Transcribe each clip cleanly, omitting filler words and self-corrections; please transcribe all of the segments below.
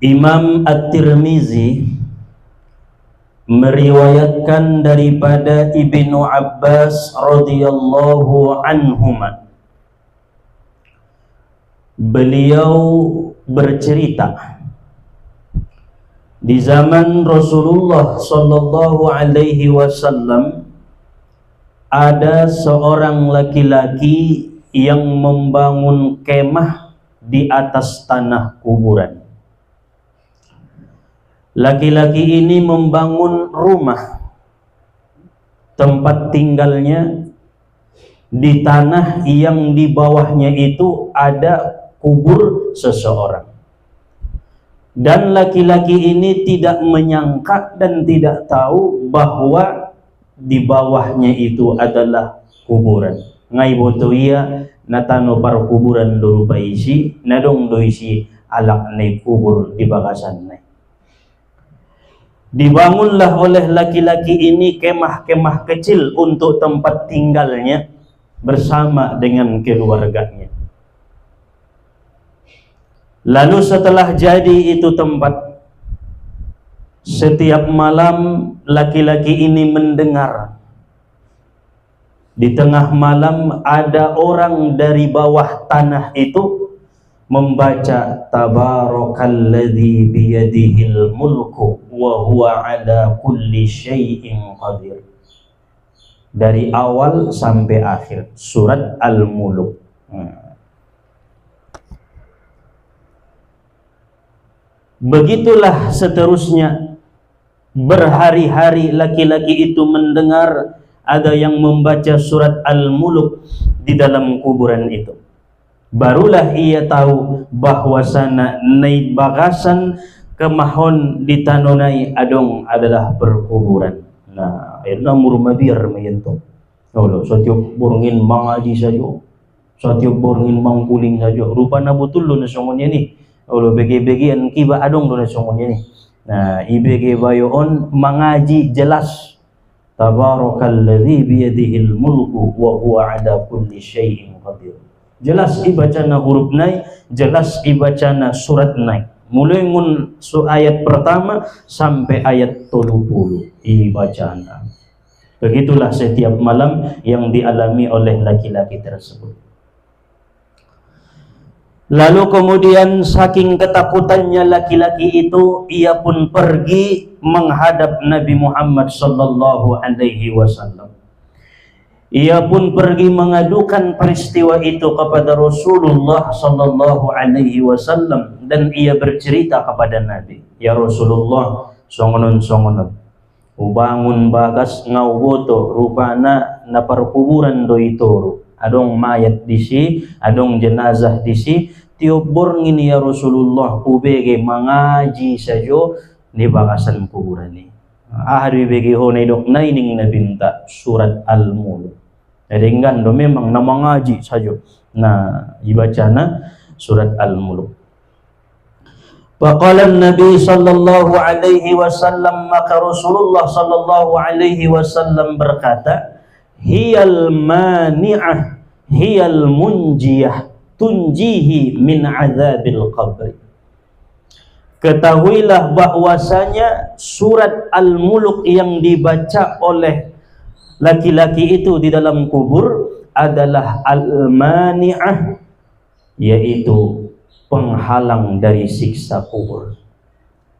Imam At-Tirmizi meriwayatkan daripada Ibnu Abbas radhiyallahu anhuma. Beliau bercerita, di zaman Rasulullah sallallahu alaihi wasallam ada seorang laki-laki yang membangun kemah di atas tanah kuburan. Laki-laki ini membangun rumah tempat tinggalnya di tanah yang di bawahnya itu ada kubur seseorang. Dan laki-laki ini tidak menyangka dan tidak tahu bahwa di bawahnya itu adalah kuburan. Ngai boto ia natano par kuburan dulu baisi nadong doisi alak nai kubur di bagasan nai. Dibangunlah oleh laki-laki ini kemah-kemah kecil untuk tempat tinggalnya bersama dengan keluarganya. Lalu setelah jadi itu tempat, setiap malam laki-laki ini mendengar di tengah malam ada orang dari bawah tanah itu membaca tabarakalladzi biyadihil mulku wa huwa ala kulli syai'in qadir, dari awal sampai akhir surat Al-Mulk. Begitulah seterusnya, berhari-hari laki-laki itu mendengar ada yang membaca surat Al-Mulk di dalam kuburan itu. Barulah ia tahu bahwasana nai bagasan kemahon di tanonai adong adalah perkuburan. Nah, akhirnya murmabir mayento. Kalau setiap borngin mangaji saja, setiap borngin mangkuling saja. Rupana betul lo nasongonnya ni. Kalau bagi-bagian kiba adong lo nasongonnya ni. Nah, ibege bayoon mangaji jelas. Tabarakalladzi biyadihil mulku wa huwa ala kulli syai'in qadir. Jelas ibacana huruf nai, jelas ibacana surat nai. Mulai ngun ayat pertama sampai ayat 30 ibacana. Begitulah setiap malam yang dialami oleh laki-laki tersebut. Lalu kemudian saking ketakutannya laki-laki itu, ia pun pergi menghadap Nabi Muhammad sallallahu alaihi wasallam. Ia pun pergi mengadukan peristiwa itu kepada Rasulullah sallallahu alaihi wasallam, dan ia bercerita kepada Nabi, "Ya Rasulullah, songonon ubangun bagas ngau boto rupana na perkuburan do itoro. Adong mayat disi, adong jenazah disi, tiobor ngini ya Rasulullah, ubege mangaji sajo di bagasan kuburan ni. Ahri bege honai dok naining nabinta surat Al-Mulk. Edenggan do memang nama ngaji saja. Nah, ibacana surat Al-Mulk. Faqala Nabi sallallahu alaihi wasallam, maka Rasulullah sallallahu alaihi wasallam berkata, hiyal mani'ah hiyal munjiyah tunjihi min azabil qabr. Ketahuilah bahwasanya surat Al-Mulk yang dibaca oleh laki-laki itu di dalam kubur adalah al-mani'ah, yaitu penghalang dari siksa kubur.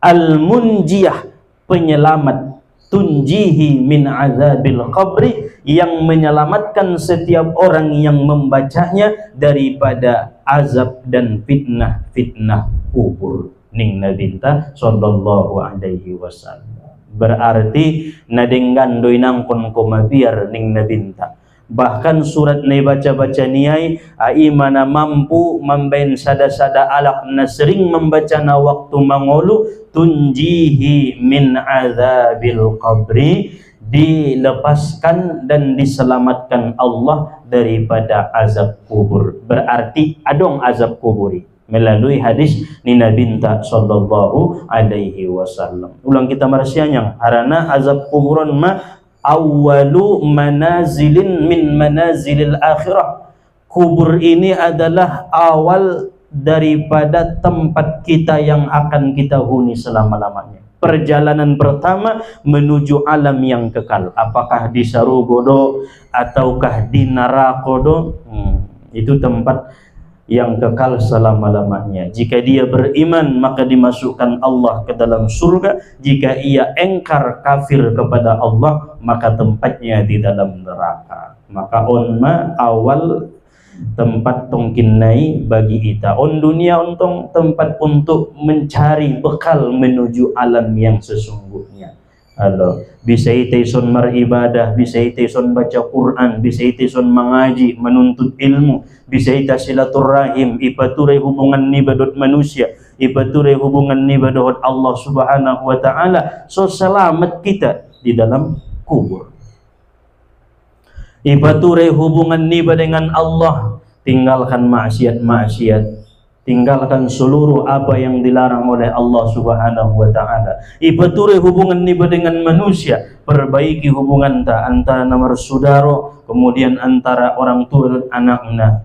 Al-munjiyah, penyelamat. Tunjihi min azabil qabri, yang menyelamatkan setiap orang yang membacanya daripada azab dan fitnah-fitnah kubur. Ning nabinta sallallahu alaihi wasallam. Berarti nadenggan doinang kon komabiar ning nabinta. Bahkan surat ni baca-baca niai ai mana mampu membain sada-sada alak na sering membaca na waktu mangolu, tunjihi min azabil qabri, dilepaskan dan diselamatkan Allah daripada azab kubur. Berarti adong azab kuburi melalui hadis Nina Binta sallallahu alaihi wasallam. Ulang kita marasianyang harana azab kuburan ma awwalu manazilin min manazilil akhirah. Kubur ini adalah awal daripada tempat kita yang akan kita huni selama-lamanya. Perjalanan pertama menuju alam yang kekal, apakah di Sarugodo ataukah di Narakodo, itu tempat yang kekal selama-lamanya. Jika dia beriman maka dimasukkan Allah ke dalam surga. Jika ia engkar kafir kepada Allah maka tempatnya di dalam neraka. Maka onma awal tempat tongkinai bagi ita. On dunia untung tempat untuk mencari bekal menuju alam yang sesungguhnya. Halo, bisa iteson beribadah, bisa iteson baca Quran, bisa iteson mengaji, menuntut ilmu, bisa ita silaturahim, ipature hubungan ni badut manusia, ipature hubungan ni badut Allah Subhanahu wa taala, so selamat kita di dalam kubur. Ipature hubungan ni dengan Allah, tinggalkan maksiat-maksiat, tinggalkan seluruh apa yang dilarang oleh Allah Subhanahu wa taala. Ipature hubungan ni dengan manusia, perbaiki hubungan ta antara nomor saudara, kemudian antara orang tua dan anaknya,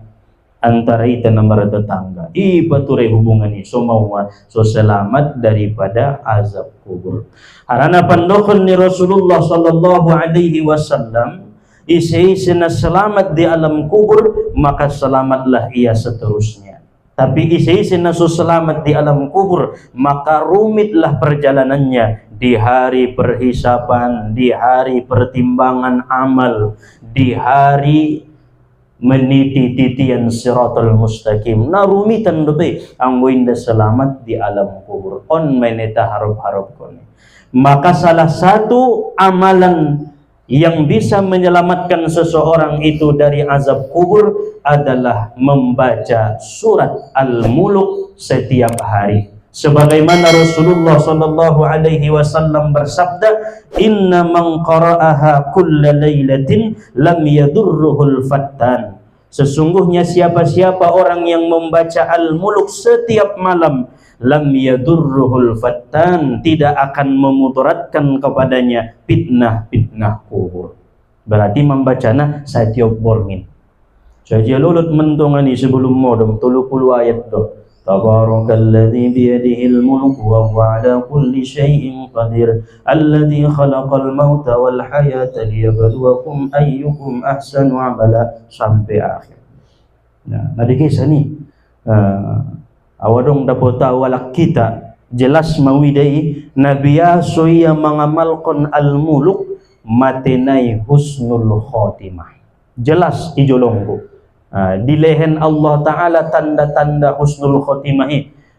antara ita nomor tetangga. Ipature hubungan ni semua so selamat daripada azab kubur. Harana pandokon ni Rasulullah sallallahu alaihi wasallam, isi-isina selamat di alam kubur, maka selamatlah ia seterusnya. Tapi isi-isi nasu selamat di alam kubur, maka rumitlah perjalanannya di hari perhisapan, di hari pertimbangan amal, di hari meniti-titian siratul mustaqim. Nah rumitan lebih ang winda selamat di alam kubur. On meneta harap-harap koni. Maka salah satu amalan yang bisa menyelamatkan seseorang itu dari azab kubur adalah membaca surat Al-Muluk setiap hari. Sebagaimana Rasulullah sallallahu alaihi wasallam bersabda, "Inna man qara'aha kulla lailatin lam yadurruhul fattan." Sesungguhnya siapa-siapa orang yang membaca Al-Muluk setiap malam, lam yadurruhul fattan, tidak akan memudaratkan kepadanya fitnah-fitnah kubur. Berarti membacana setiap borngin. Saja lulut mentongani sebelum modem 30 ayat do. Tabarakalladzi biyadihil mulku wa huwa ala kulli syai'in qadir. Alladzi khalaqal mauta wal hayata liyabluwakum ayyukum ahsanu amala, sampai akhir. Nah, ada kisah ni. Awadong dapat awalak kita jelas mawidai Nabi Yaso yang mengamalkan al-muluk matenai husnul khotimah. Jelas ijolongku. Di lehen Allah Ta'ala tanda-tanda husnul khotimah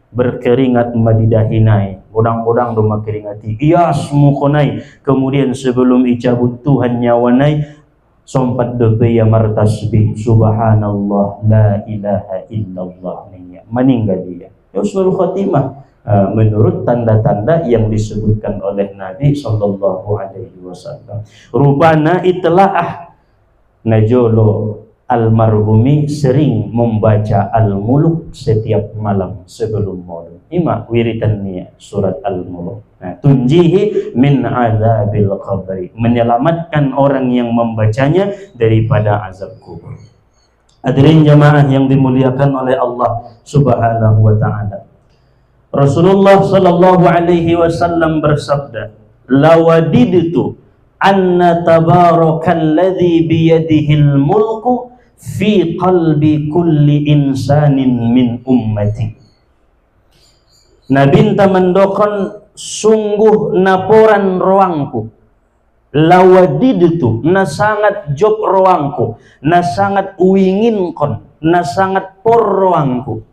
berkeringat madidahinai, godang-godang doma keringati, ias mukonai, kemudian sebelum icabut Tuhan nyawanai sompat dope ya martasbih subhanallah la ilaha illallah, meninggal dia. Husnul khotimah menurut tanda-tanda yang disebutkan oleh Nabi sallallahu alaihi wasallam. Rupana itlaah najolo almarhumi sering membaca Al-Muluk setiap malam sebelum malam. Ima wiritannya surat Al-Muluk. Nah, tunjihi min azabil qabri, menyelamatkan orang yang membacanya daripada azab kubur. Hadirin jamaah yang dimuliakan oleh Allah Subhanahu wa taala. Rasulullah sallallahu alaihi wasallam bersabda, "Lawadidtu anna tabarakalladzi biyadihil mulku fi qalbi kulli insanin min ummati." Nabi mendokon sungguh naporan ruangku, lawadidtu na sangat job ruangku, na sangat uinginkon, na sangat por ruangku,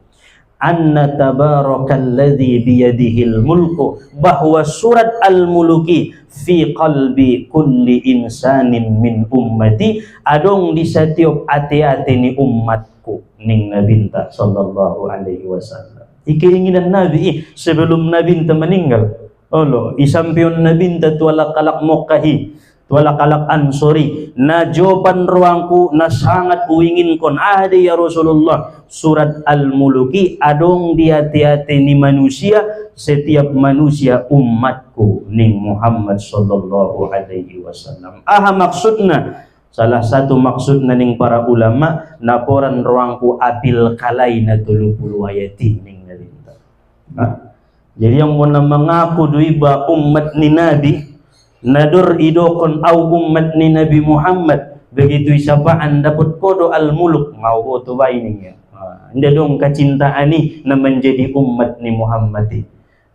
anna tabarakalladzi biyadihil mulku, bahwa surat Al-Muluki fi qalbi kulli insanin min ummati, adong di setiap ati-ati ni umatku ning nabinta sallallahu alaihi wasallam. Keinginan Nabi sebelum Nabi meninggal, Allah isampion Nabi tuala kalak mokahi, tuala kalak ansori, na jawaban ruangku na sangat uingin kon ahdi ya Rasulullah, surat Al-Muluki adong di hati-hati ni manusia, setiap manusia umatku ning Muhammad sallallahu alaihi wasallam. Aha maksudna Salah satu maksud naning para ulama naporan ruangku apil kalai na 30 ayati ning nalinta. Jadi yang mana mengaku duiba umat ni Nabi nadur idokon au umat ni Nabi Muhammad begitu isapaan dapat kodo al-muluk ngau to bainingnya. Inda dong kecintaan ni na menjadi umat ni Muhammad.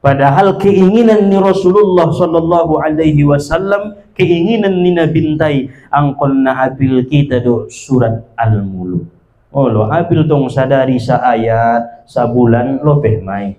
Padahal keinginan ni Rasulullah sallallahu alaihi wasallam, keinginan ni nabintai angkon na apil kita do surat Al-Muluk. Oh lo apil tong sadari sa ayat, sa bulan lo peh mai.